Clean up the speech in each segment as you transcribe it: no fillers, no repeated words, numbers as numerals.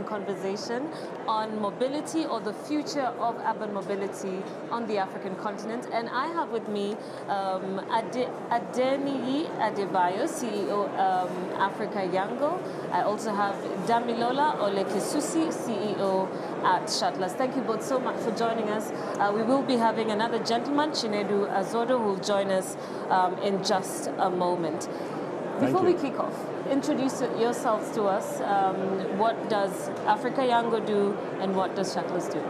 interesting conversation on mobility or the future of urban mobility on the African continent. And I have with me Adeniyi CEO, Africa Yango. I also have Damilola OLOKESUSI, CEO at Shuttlers. Thank you both so much for joining us. We will be having another gentleman, Chinedu AZODOH, who will join us in just a moment. Before we kick off, introduce yourselves to us. What does Africa Yango do and what does Shuttlers do?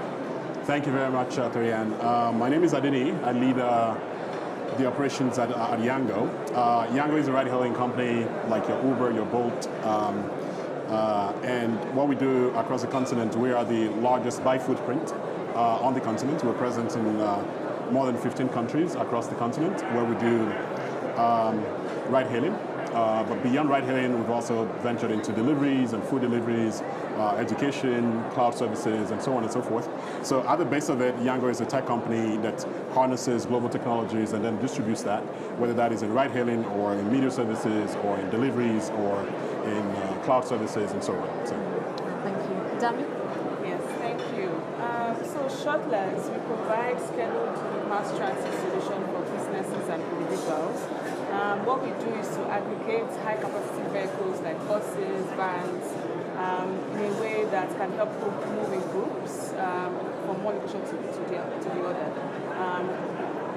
Thank you very much, Terryanne. My name is Adeniyi. I lead the operations at Yango. Yango is a ride-hailing company like your Uber, your Bolt. And what we do across the continent, we are the largest by footprint on the continent. We're present in more than 15 countries across the continent where we do ride-hailing. But beyond ride-hailing, we've also ventured into deliveries and food deliveries, education, cloud services, and so on and so forth. So at the base of it, Yango is a tech company that harnesses global technologies and then distributes that, whether that is in ride-hailing or in media services or in deliveries or in cloud services and so on. So. Thank you. Dami? Yes, thank you. So Shuttlers, we provide scheduled mass transit solution for businesses and individuals. What we do is to aggregate high-capacity vehicles like buses, vans, in a way that can help people move in groups from one location to the other.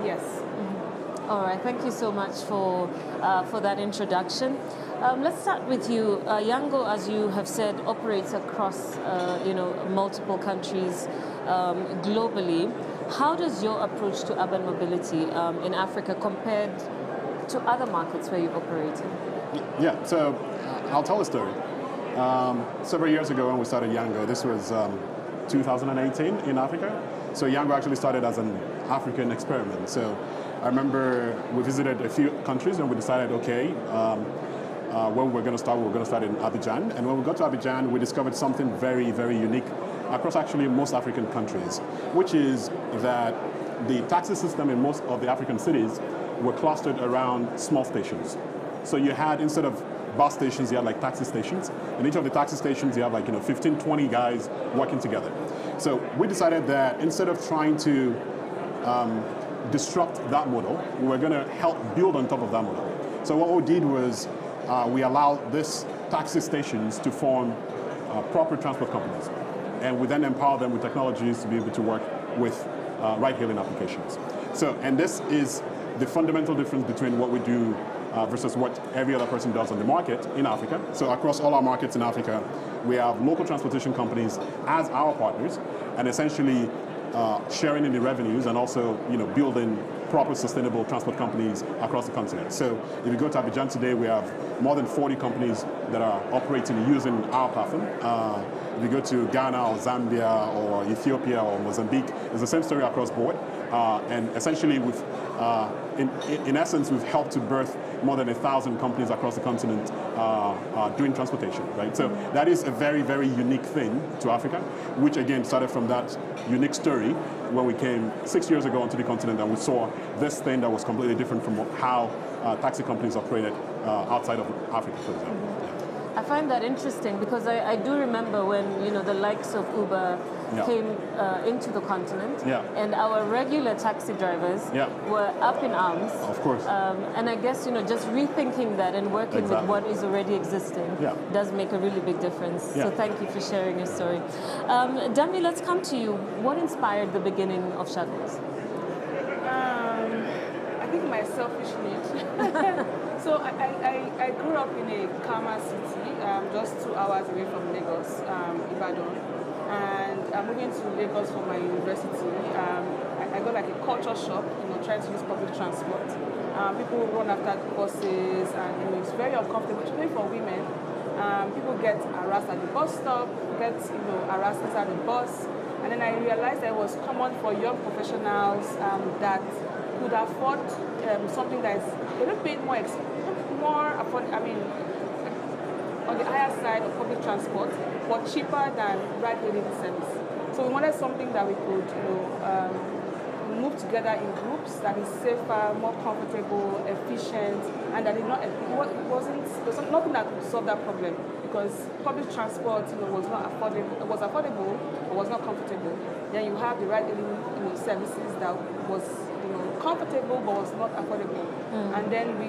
Yes. Mm-hmm. All right. Thank you so much for that introduction. Let's start with you. Yango, as you have said, operates across multiple countries globally. How does your approach to urban mobility in Africa compared to other markets where you operate in? Yeah, so I'll tell a story. Several years ago when we started Yango, this was 2018 in Africa. So Yango actually started as an African experiment. So I remember we visited a few countries and we decided, okay, when we're going to start in Abidjan. And when we got to Abidjan, we discovered something very, very unique across actually most African countries, which is that the taxi system in most of the African cities were clustered around small stations. So you had, instead of bus stations, you had like taxi stations. In each of the taxi stations, you have like 15, 20 guys working together. So we decided that instead of trying to disrupt that model, we were going to help build on top of that model. So what we did was we allowed these taxi stations to form proper transport companies. And we then empower them with technologies to be able to work with ride-hailing applications. So, and this is the fundamental difference between what we do versus what every other person does on the market in Africa. So across all our markets in Africa, we have local transportation companies as our partners, and essentially sharing in the revenues and also building proper sustainable transport companies across the continent. So if you go to Abidjan today, we have more than 40 companies that are operating using our platform. If you go to Ghana or Zambia or Ethiopia or Mozambique, it's the same story across board. And essentially, in essence, we've helped to birth more than 1,000 companies across the continent doing transportation, right? So that is a very, very unique thing to Africa, which again started from that unique story when we came 6 years ago onto the continent and we saw this thing that was completely different from how taxi companies operated outside of Africa, for example. Yeah. I find that interesting because I do remember when the likes of Uber came into the continent, and our regular taxi drivers were up in arms. Of course. And I guess just rethinking that and working with what is already existing does make a really big difference. So thank you for sharing your story. Dami, let's come to you. What inspired the beginning of Shuttlers? I think my selfish need. So I grew up in a calmer city, just 2 hours away from Lagos, Ibadan. And moving to Lagos for my university, I got like a culture shock, trying to use public transport. People run after buses, and it's very uncomfortable, especially for women. People get harassed at the bus stop, get harassed inside the bus. And then I realized that it was common for young professionals that could afford something that is a little bit more on the higher side of public transport, but cheaper than ride-hailing service. So we wanted something that we could, move move together in groups that is safer, more comfortable, efficient, and that there was nothing that could solve that problem, because public transport, was not affordable. It was affordable, but was not comfortable. Then you have the ride-hailing, services that was, comfortable but was not affordable. And then we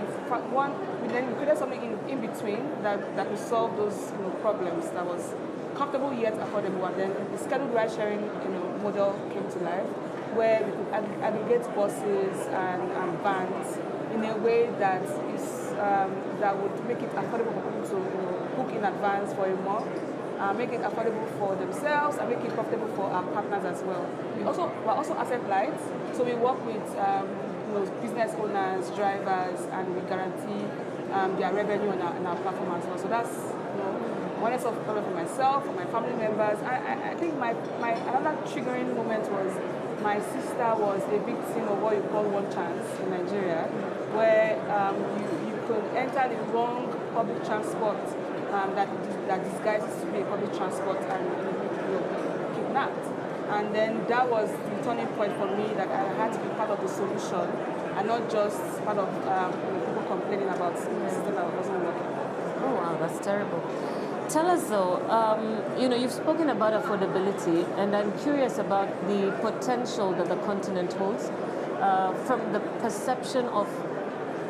created something in between that could solve those problems, that was comfortable yet affordable. And then the scheduled ride sharing model came to life, where we could aggregate buses and vans in a way that is that would make it affordable for people to book in advance for a month, make it affordable for themselves, and make it profitable for our partners as well. We're also asset light, so we work with business owners, drivers, and we guarantee their revenue on our platform as well. So that's one solve problem for myself, for my family members. I think my another triggering moment was my sister was a victim of what you call one chance in Nigeria, where you could enter the wrong public transport that disguises to be a public transport and be kidnapped. And then that was the turning point for me, that I had to be part of the solution and not just part of people complaining about the system that wasn't working. Oh wow, that's terrible. Tell us though, you've spoken about affordability, and I'm curious about the potential that the continent holds from the perception of,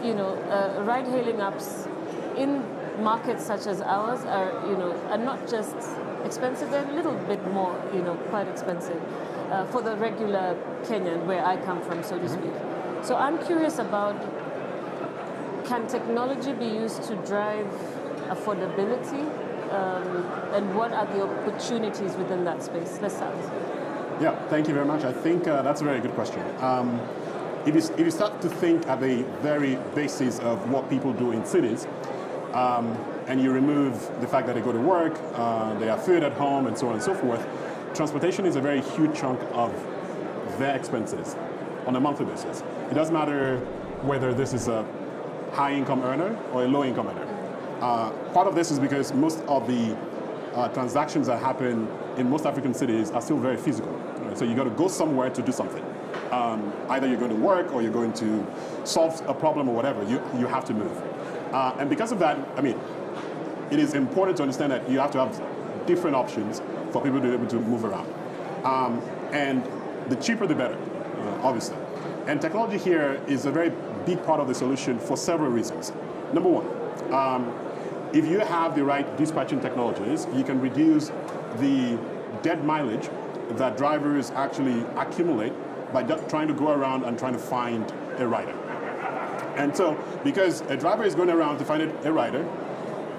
ride-hailing apps in markets such as ours are not just expensive, they're a little bit more, quite expensive for the regular Kenyan, where I come from, so to speak. So I'm curious about, can technology be used to drive affordability, and what are the opportunities within that space? Let's start. Yeah, thank you very much. I think that's a very good question. If you start to think at the very basis of what people do in cities, and you remove the fact that they go to work, they have food at home, and so on and so forth, transportation is a very huge chunk of their expenses on a monthly basis. It doesn't matter whether this is a high-income earner or a low-income earner. Part of this is because most of the transactions that happen in most African cities are still very physical. Right? So you got to go somewhere to do something. Either you're going to work or you're going to solve a problem or whatever. You have to move. And because of that, it is important to understand that you have to have different options for people to be able to move around. And the cheaper, the better, obviously. And technology here is a very big part of the solution for several reasons. Number one, if you have the right dispatching technologies, you can reduce the dead mileage that drivers actually accumulate by trying to go around and trying to find a rider. And so, because a driver is going around to find a rider,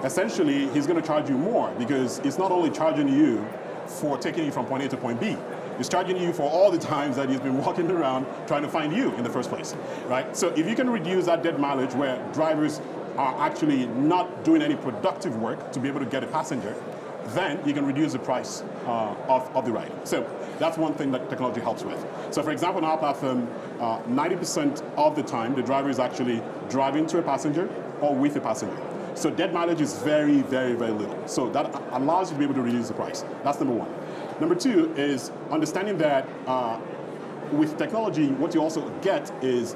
essentially he's going to charge you more, because it's not only charging you for taking you from point A to point B, it's charging you for all the times that he's been walking around trying to find you in the first place, right? So if you can reduce that dead mileage where drivers are actually not doing any productive work to be able to get a passenger, then you can reduce the price of the ride. So that's one thing that technology helps with. So for example, on our platform, 90% of the time, the driver is actually driving to a passenger or with a passenger. So dead mileage is very, very, very little. So that allows you to be able to reduce the price. That's number one. Number two is understanding that with technology, what you also get is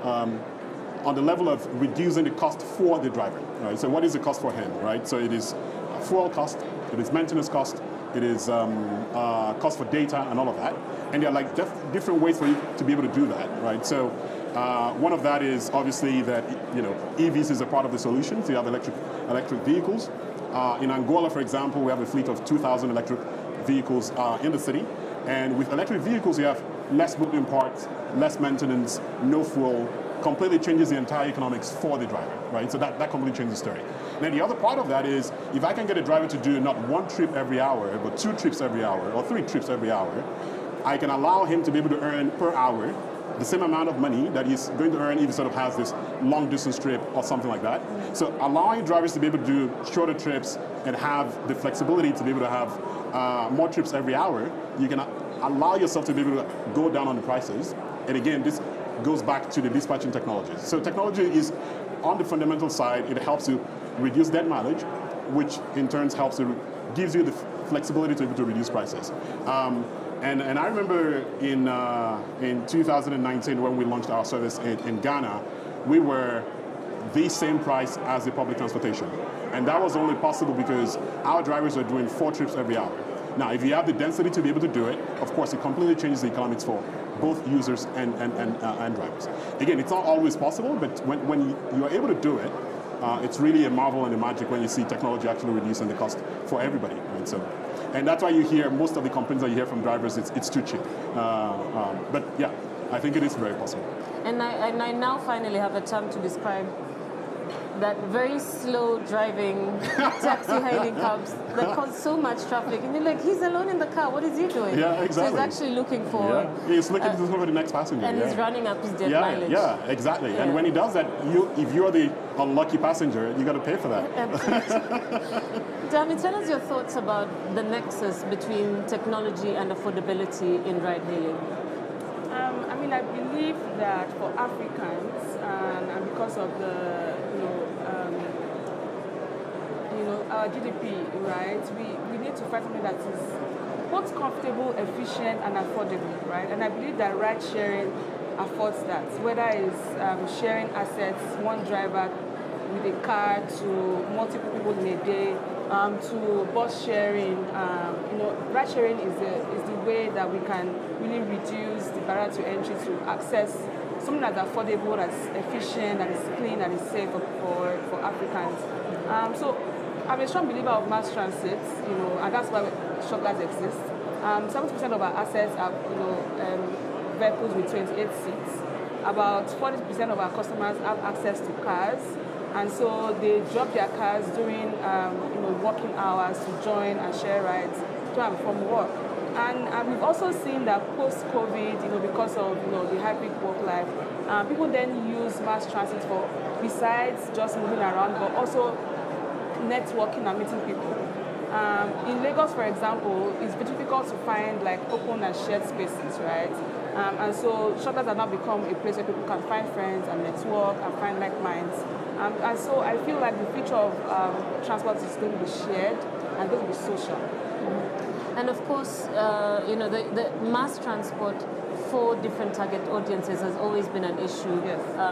on the level of reducing the cost for the driver. Right? So what is the cost for him? Right? So it is fuel cost, it is maintenance cost, it is cost for data and all of that. And there are like different ways for you to be able to do that. Right? So one of that is obviously that EVs is a part of the solution. So you have electric vehicles. In Angola, for example, we have a fleet of 2,000 electric vehicles in the city. And with electric vehicles, you have less moving parts, less maintenance, no fuel. Completely changes the entire economics for the driver, right? So that completely changes the story. And then the other part of that is, if I can get a driver to do not one trip every hour, but 2 trips every hour, or 3 trips every hour, I can allow him to be able to earn per hour the same amount of money that he's going to earn if he sort of has this long distance trip or something like that. So allowing drivers to be able to do shorter trips and have the flexibility to be able to have more trips every hour, you can allow yourself to be able to go down on the prices. And again, this goes back to the dispatching technologies. So technology is, on the fundamental side, it helps you reduce dead mileage, which in turn helps you, gives you the flexibility to be able to reduce prices. And I remember in 2019 when we launched our service in Ghana, we were the same price as the public transportation. And that was only possible because our drivers were doing 4 trips every hour. Now, if you have the density to be able to do it, of course, it completely changes the economics for both users and drivers. Again, it's not always possible, but when you're able to do it, it's really a marvel and a magic when you see technology actually reducing the cost for everybody. Right? So, and that's why you hear most of the complaints that you hear from drivers, it's too cheap. But yeah, I think it is very possible. And I now finally have a term to describe that very slow driving taxi hailing cabs that cause so much traffic. And you're like, he's alone in the car, what is he doing? Yeah, exactly. So he's actually looking for... Yeah. He's looking for the next passenger. And he's running up his dead mileage. Yeah, exactly. Yeah. And when he does that, if you're the unlucky passenger, you got to pay for that. Dami, tell us your thoughts about the nexus between technology and affordability in ride hailing. I mean, I believe that for Africans, and because of the, our GDP, right, we need to find something that is both comfortable, efficient, and affordable, right? And I believe that ride sharing affords that, whether it's sharing assets, one driver with a car to multiple people in a day, to bus sharing. Ride sharing is the way that we can really reduce the barrier to entry to access something that's affordable, that's efficient, that is clean, that is safe for Africans. So I'm a strong believer of mass transit, and that's why Shuttlers exist. 70% of our assets are, vehicles with 28 seats. About 40% of our customers have access to cars, and so they drop their cars during, working hours to join and share rides to and from work. And we've also seen that post-COVID, because of the hybrid work life, people then use mass transit for, besides just moving around, but also networking and meeting people. In Lagos, for example, it's very difficult to find open and shared spaces, right? And so Shuttlers have now become a place where people can find friends and network and find like minds. And so I feel like the future of transport is going to be shared and going to be social. And of course, the mass transport for different target audiences has always been an issue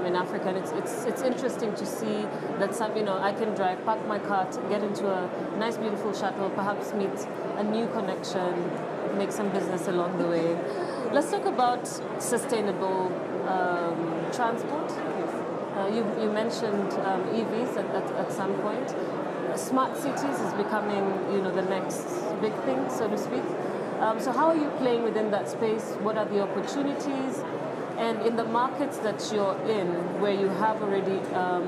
in Africa. And it's interesting to see that I can drive, park my car, get into a nice, beautiful shuttle, perhaps meet a new connection, make some business along the way. Let's talk about sustainable transport. You mentioned EVs at some point. Smart cities is becoming, the next big thing, so to speak. So how are you playing within that space? What are the opportunities? And in the markets that you're in, where you have already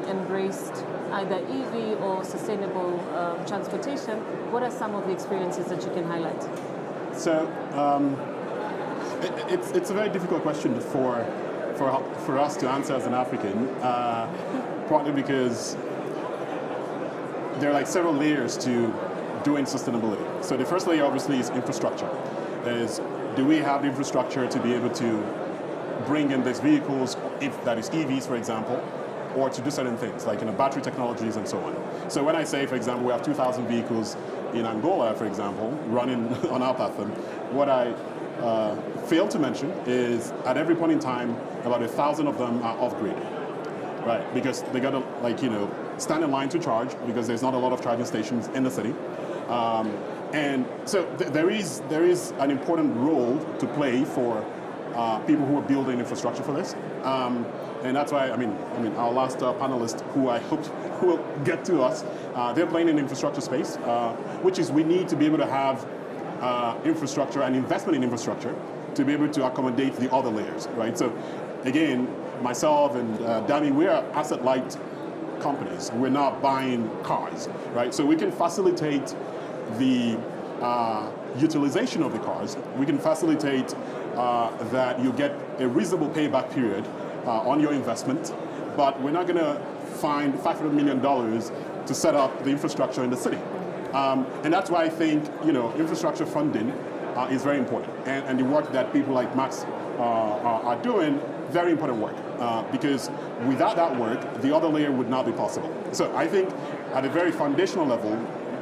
embraced either EV or sustainable transportation, what are some of the experiences that you can highlight? So it's a very difficult question for us to answer as an African, partly because there are several layers to doing sustainability. So the first layer obviously is infrastructure. Do we have the infrastructure to be able to bring in these vehicles, if that is EVs, for example, or to do certain things like battery technologies and so on. So when I say, for example, we have 2,000 vehicles in Angola, for example, running on our platform, what I failed to mention is at every point in time, about 1,000 of them are off-grid, right? Because they got to stand in line to charge because there's not a lot of charging stations in the city. And so there is an important role to play for people who are building infrastructure for this. And that's why, our last panelist, who I hope will get to us, they're playing in infrastructure space, which is we need to be able to have infrastructure and investment in infrastructure to be able to accommodate the other layers, right? So again, myself and Dami, we are asset-light companies. We're not buying cars, right? So we can facilitate the utilization of the cars. We can facilitate that you get a reasonable payback period on your investment, but we're not going to find $500 million to set up the infrastructure in the city. And that's why I think infrastructure funding is very important. And the work that people like Max are doing, very important work. Because without that work, the other layer would not be possible. So I think at a very foundational level,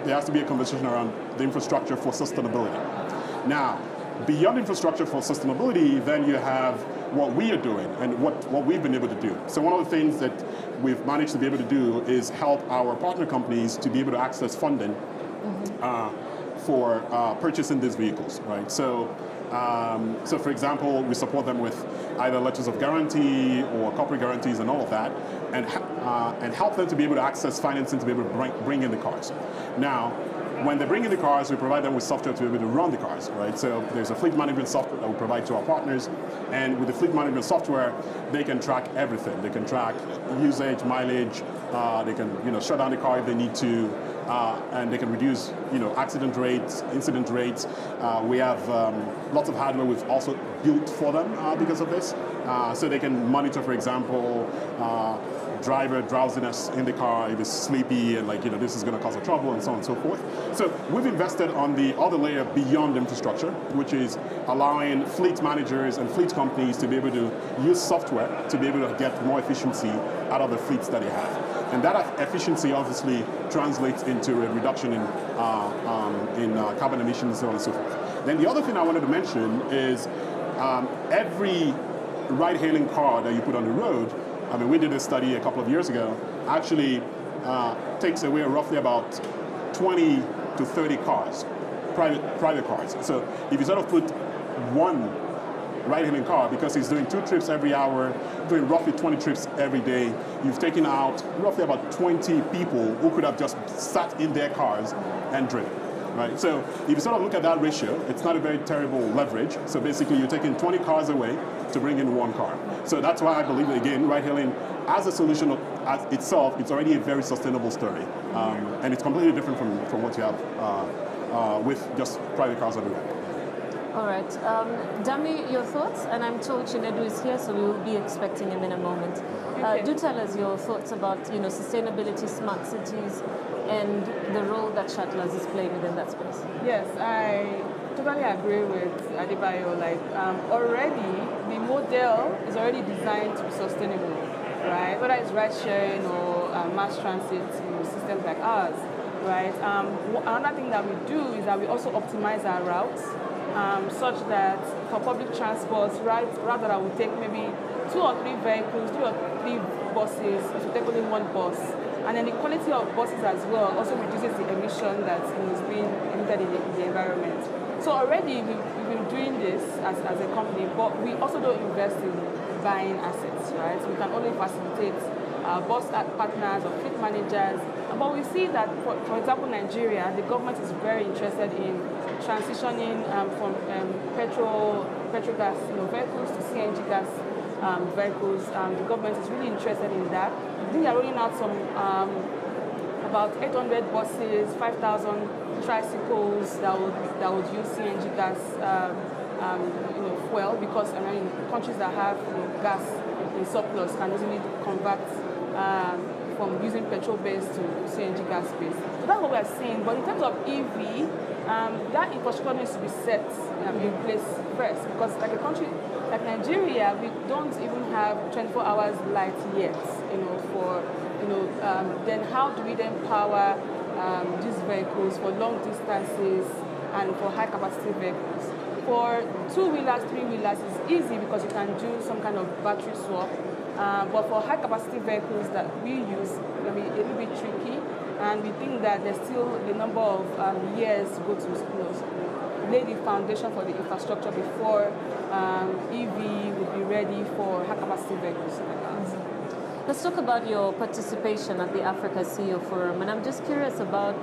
there has to be a conversation around the infrastructure for sustainability. Now, beyond infrastructure for sustainability, then you have what we are doing and what we've been able to do. So one of the things that we've managed to be able to do is help our partner companies to be able to access funding for purchasing these vehicles, right? So for example, we support them with either letters of guarantee or corporate guarantees and all of that, and help them to be able to access financing to be able to bring in the cars. Now, when they bring in the cars, we provide them with software to be able to run the cars, right? So there's a fleet management software that we provide to our partners, and with the fleet management software, they can track everything. They can track usage, mileage, they can shut down the car if they need to, and they can reduce accident rates, incident rates. We have lots of hardware we've also built for them because of this, so they can monitor, for example, driver drowsiness in the car, if it's sleepy and this is going to cause a trouble and so on and so forth. So we've invested on the other layer beyond infrastructure, which is allowing fleet managers and fleet companies to be able to use software to be able to get more efficiency out of the fleets that they have. And that efficiency obviously translates into a reduction in carbon emissions and so on and so forth. Then the other thing I wanted to mention is every ride-hailing car that you put on the road, I mean, we did a study a couple of years ago, actually takes away roughly about 20 to 30 cars, private cars. So if you sort of put one ride-hailing car, because he's doing 2 trips every hour, doing roughly 20 trips every day, you've taken out roughly about 20 people who could have just sat in their cars and driven. Right? So if you sort of look at that ratio, it's not a very terrible leverage. So basically you're taking 20 cars away to bring in 1 car. So that's why I believe, again, ride-hailing as a solution as itself, it's already a very sustainable story. And it's completely different from what you have with just private cars on the road. All right. Dami, your thoughts? And I'm told Chinedu is here, so we will be expecting him in a moment. Do tell us your thoughts about sustainability, smart cities, and the role that Shuttlers is playing within that space. Yes, I totally agree with Adebayo. Already, the model is already designed to be sustainable, right? Whether it's ride sharing or mass transit systems like ours, right? Another thing that we do is that we also optimize our routes such that for public transport, rather than we take maybe 2 or 3 vehicles, 2 or 3 buses, it will take only 1 bus. And then the quality of buses as well also reduces the emission that is being emitted in the environment. So already we've been doing this as a company, but we also don't invest in buying assets, right? We can only facilitate bus partners or fleet managers. But we see that, for example, Nigeria, the government is very interested in transitioning from petrol gas vehicles to CNG gas vehicles. The government is really interested in that. I think they're rolling out some about 800 buses, 5,000 tricycles that would use CNG gas fuel, because in countries that have gas in surplus can easily convert from using petrol-based to CNG gas-based. So that's what we're seeing. But in terms of EV, that infrastructure needs to be set in place first, because like a country like Nigeria, we don't even have 24 hours light yet. Then how do we then power these vehicles for long distances and for high capacity vehicles? For 2-wheelers, 3-wheelers, it's easy because you can do some kind of battery swap. But for high capacity vehicles that we use, it will be a little bit tricky, and we think that there's still a number of years to go to lay the foundation for the infrastructure before EV would be ready for high capacity vehicles like ours. Let's talk about your participation at the Africa CEO Forum, and I'm just curious about,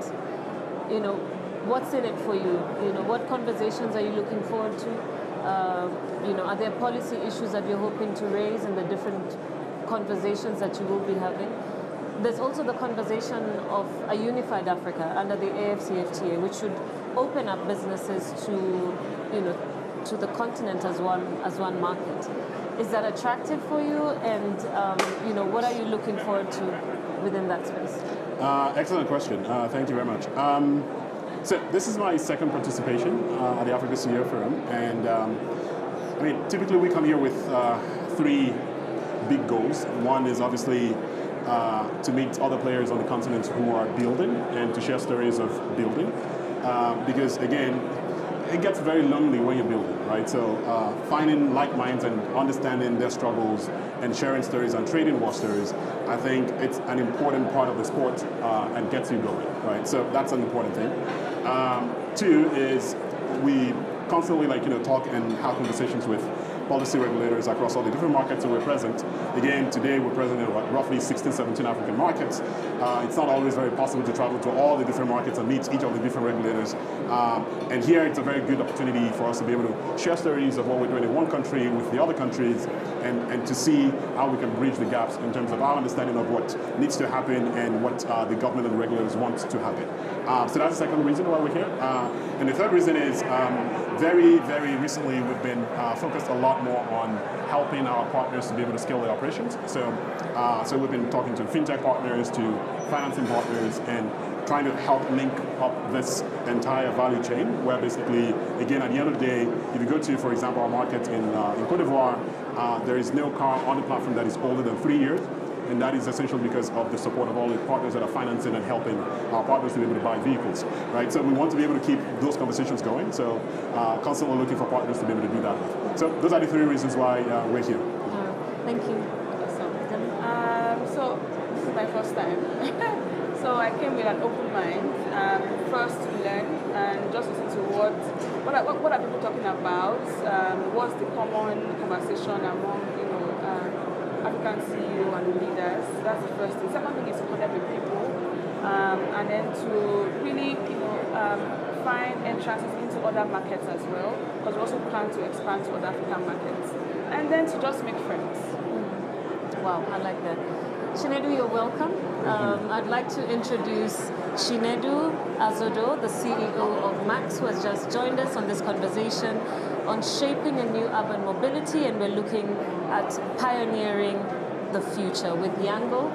what's in it for you? What conversations are you looking forward to? Are there policy issues that you're hoping to raise in the different conversations that you will be having? There's also the conversation of a unified Africa under the AFCFTA, which should open up businesses to the continent as one market. Is that attractive for you? And what are you looking forward to within that space? Excellent question. Thank you very much. So this is my second participation at the Africa CEO Forum, and typically we come here with 3 big goals. One is obviously to meet other players on the continent who are building and to share stories of building, because again, it gets very lonely when you're building, right? So finding like minds and understanding their struggles and sharing stories and trading war stories, I think it's an important part of the sport and gets you going, right? So that's an important thing. Two is we constantly talk and have conversations with policy regulators across all the different markets that we're present. Again, today we're present in roughly 16, 17 African markets. It's not always very possible to travel to all the different markets and meet each of the different regulators. And here it's a very good opportunity for us to be able to share stories of what we're doing in one country with the other countries and to see how we can bridge the gaps in terms of our understanding of what needs to happen and what the government and the regulators want to happen. So that's the second reason why we're here. And the third reason is very, very recently we've been focused a lot more on helping our partners to be able to scale their operations. So we've been talking to fintech partners, to financing partners, and trying to help link up this entire value chain, where basically, again, at the end of the day, if you go to, for example, our market in Côte d'Ivoire, there is no car on the platform that is older than 3 years. And that is essentially because of the support of all the partners that are financing and helping our partners to be able to buy vehicles, right? So we want to be able to keep those conversations going. So constantly looking for partners to be able to do that with. So those are the three reasons why we're here. Thank you. So this is my first time. So I came with an open mind, first to learn and just listen to what are people talking about, what's the common conversation among African CEO and leaders. That's the first thing. Second thing is to connect with people, and then to really, find entrances into other markets as well, because we also plan to expand to other African markets, and then to just make friends. Wow, I like that. Chinedu, you're welcome. I'd like to introduce Chinedu AZODOH, the CEO of Max, who has just joined us on this conversation on shaping a new urban mobility, and we're looking at pioneering the future with Yango,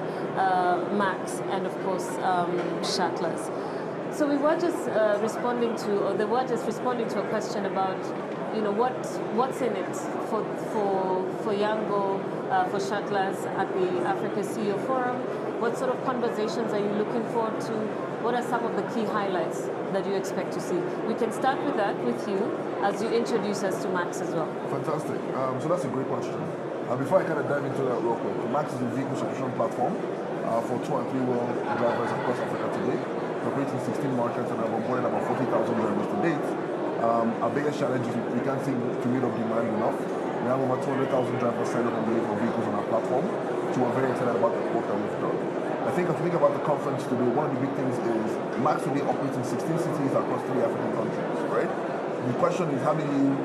Max, and of course Shuttlers. So we were just responding to a question about, what's in it for Yango, for Shuttlers at the Africa CEO Forum. What sort of conversations are you looking forward to? What are some of the key highlights that you expect to see? We can start with that with you as you introduce us to Max as well. Fantastic. So that's a great question. Before I kind of dive into that real quick, Max is a vehicle subscription platform for 2- and 3-wheel drivers across Africa today. We operate in 16 markets and have onboarded about 40,000 drivers to date. Our biggest challenge is we can't seem to meet up demand enough. We have over 200,000 drivers signed up and waiting for vehicles on our platform, so we're very excited about the work that we've done. I think if you think about the conference today, one of the big things is Max today operates in 16 cities across 3 African countries, right? The question is, how do you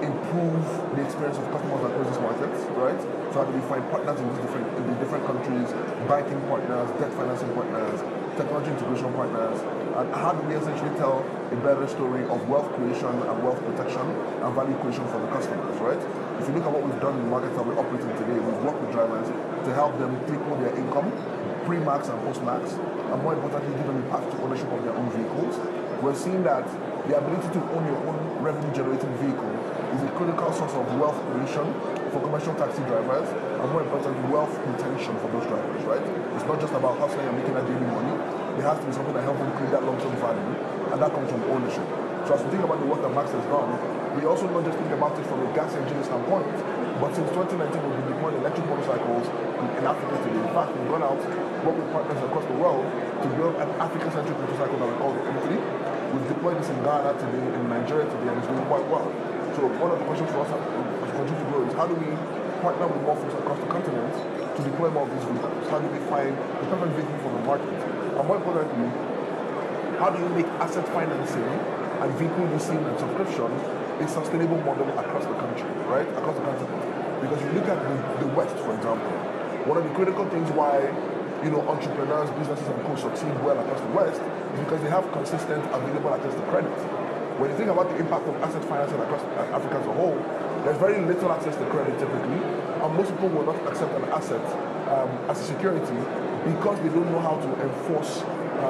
improve the experience of customers across these markets, right? So how do we find partners in these different countries, banking partners, debt financing partners, technology integration partners, and how do we essentially tell a better story of wealth creation and wealth protection and value creation for the customers, right? If you look at what we've done in the markets that we're operating today, we've worked with drivers to help them triple their income, pre-max and post-max, and more importantly, give them a path to ownership of their own vehicles. We're seeing that the ability to own your own revenue-generating vehicle is a critical source of wealth creation for commercial taxi drivers, and more importantly, wealth retention for those drivers, right? It's not just about hustling and making that daily money. There has to be something that helps them create that long-term value, and that comes from ownership. So as we think about the work that Max has done, we also not just think about it from a gas engine standpoint, but since 2019, we've been deploying electric motorcycles in Africa today. In fact, we've gone out, worked with partners across the world to build an Africa-centric motorcycle that we call the M3. We've deployed this in Ghana today, in Nigeria today, and it's doing quite well. So one of the questions for us as we continue to grow is, how do we partner with more folks across the continent to deploy more of these vehicles? How do we find the perfect vehicle for the market? And more importantly, how do you make asset financing and vehicle leasing and subscription a sustainable model across the country, right? Across the continent. Because you look at the West, for example, one of the critical things why entrepreneurs, businesses, and co succeed well across the West is because they have consistent available access to credit. When you think about the impact of asset financing across Africa as a whole, there's very little access to credit typically, and most people will not accept an asset as a security because they don't know how to enforce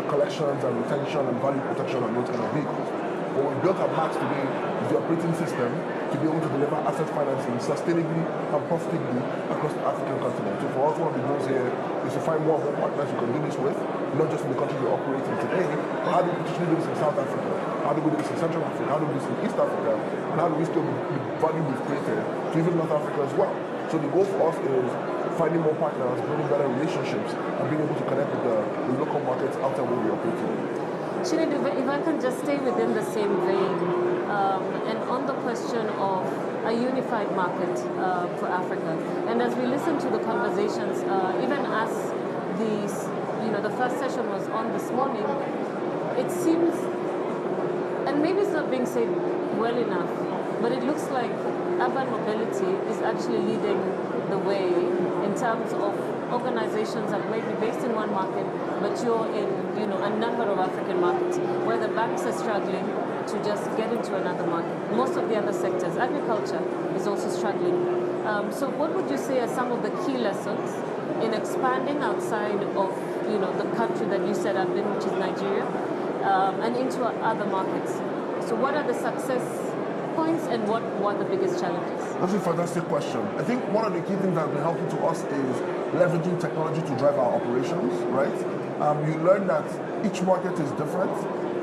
collections and retention and value protection on those kind of vehicles. What we've built at Max today is the operating system to be able to deliver asset financing sustainably and profitably across the African continent. So for us, one of the goals here is to find more and more partners we can do this with, not just in the country we operate in today, but how do we potentially do this in South Africa? How do we do this in Central Africa? How do we do this in East Africa? And how do we scale the value we've created to even North Africa as well? So the goal for us is finding more partners, building better relationships, and being able to connect with the local markets outside where we operate in. Chinedu, if I can just stay within the same vein, and on the question of a unified market for Africa, and as we listen to the conversations, even as the first session was on this morning, it seems, and maybe it's not being said well enough, but it looks like urban mobility is actually leading the way in terms of organizations that may be based in one market, but you're in a number of African markets where the banks are struggling to just get into another market. Most of the other sectors, agriculture is also struggling. So what would you say are some of the key lessons in expanding outside of the country that you said I've been, which is Nigeria, and into other markets? So what are the success points and what are the biggest challenges? That's a fantastic question. I think one of the key things that has been helpful to us is leveraging technology to drive our operations, right? You learn that each market is different.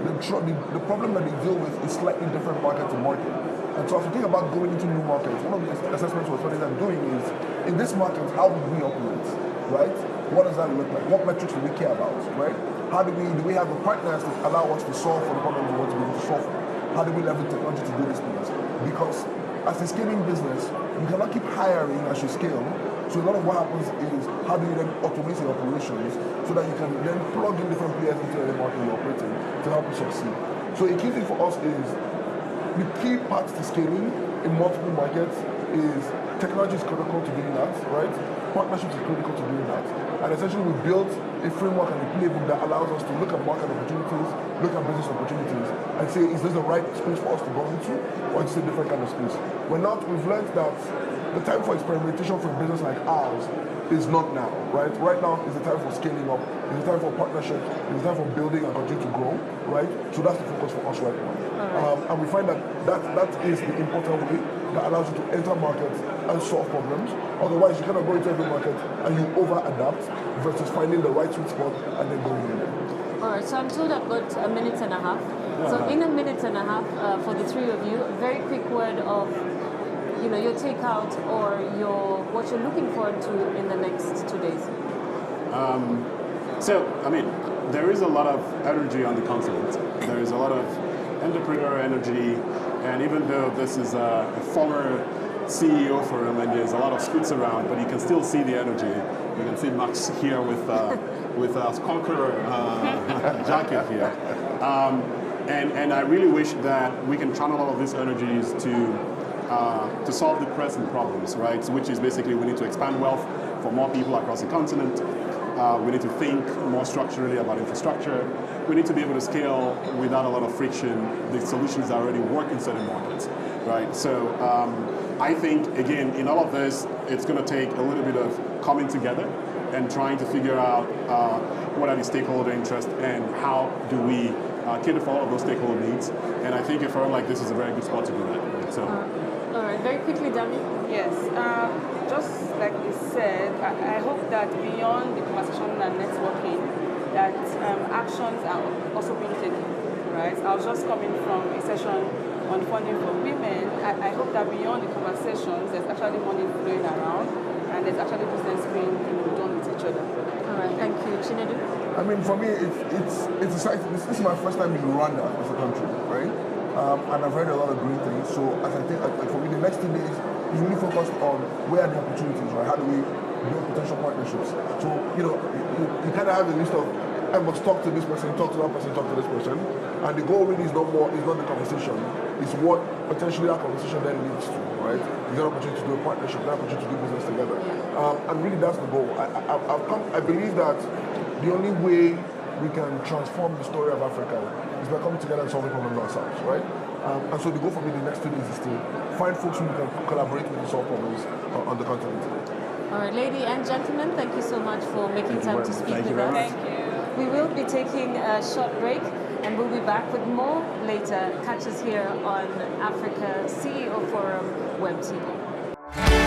The problem that they deal with is slightly different market to market. And so as we think about going into new markets, one of the assessments we're studying and doing is, in this market, how do we operate, right? What does that look like? What metrics do we care about, right? Do we have the partners that allow us to solve for the problems we want to be able to solve for? How do we leverage technology to do these things? Because as a scaling business, you cannot keep hiring as you scale. So a lot of what happens is, how do you then automate your operations so that you can then plug in different players into the market you're operating to help you succeed? So a key thing for us is, the key parts to scaling in multiple markets is technology is critical to doing that, right? Partnerships is critical to doing that. And essentially we built a framework and a playbook that allows us to look at market opportunities, look at business opportunities, and say, is this the right space for us to go into, or is it a different kind of space? We've learned that the time for experimentation for a business like ours is not now, right? Right now is the time for scaling up, is the time for partnership, is the time for building and continue to grow, right? So that's the focus for us right now. And we find that is the important way that allows you to enter markets and solve problems. Otherwise, you cannot go into every market and you over-adapt versus finding the right sweet spot and then going in there. All right, so I'm told I've got a minute and a half. So in a minute and a half, for the three of you, a very quick word of your takeout or what you're looking forward to in the next 2 days. There is a lot of energy on the continent. There is a lot of entrepreneur energy, and even though this is a former CEO forum and there's a lot of scoots around, but you can still see the energy. You can see Max here with a conqueror jacket here. And I really wish that we can channel all of these energies to solve the pressing problems, right? So which is basically we need to expand wealth for more people across the continent. We need to think more structurally about infrastructure. We need to be able to scale without a lot of friction the solutions that already work in certain markets, right? So I think, again, in all of this, it's going to take a little bit of coming together and trying to figure out what are the stakeholder interests and how do we cater for all of those stakeholder needs. And I think a forum like this is a very good spot to do that. So. All right, very quickly, Dami. Yes, just like you said, I hope that beyond the conversation and networking, that actions are also being taken, right? I was just coming from a session on funding for women. I hope that beyond the conversations, there's actually money flowing around, and there's actually business being done with each other. All right, thank you. Chinedu? For me, it's exciting. This is my first time in Rwanda as a country, right? And I've heard a lot of great things. So as I think, for me, the next 2 days is really focused on where are the opportunities, right? How do we build potential partnerships? So, you kind of have a list of, I must talk to this person, talk to that person, talk to this person. And the goal really is not the conversation. It's what potentially that conversation then leads to, right? You get an opportunity to do a partnership, an opportunity to do business together. And really that's the goal. I believe that the only way we can transform the story of Africa is by coming together and solving problems ourselves, right? And so the goal for me the next 2 days is to find folks who can collaborate with and solve problems on the continent. All right, ladies and gentlemen, thank you so much for making time to speak with us. Thank you. We will be taking a short break and we'll be back with more later. Catch us here on Africa CEO Forum Web TV.